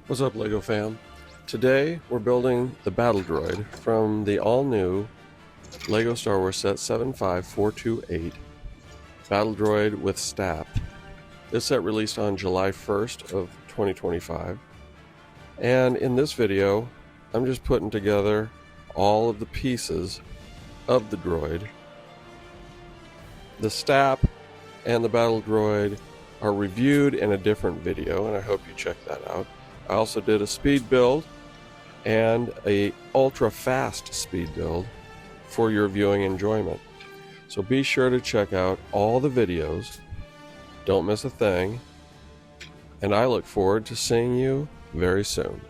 What's up, LEGO fam? Today we're building the Battle Droid from the all-new LEGO Star Wars set 75428 Battle Droid with STAP. This set released on July 1st of 2025, and in this video I'm just putting together all of the pieces of the droid. The STAP and the Battle Droid are reviewed in a different video, and I hope you check that out. I also did a speed build and a ultra fast speed build for your viewing enjoyment. So be sure to check out all the videos. Don't miss a thing. And I look forward to seeing you very soon.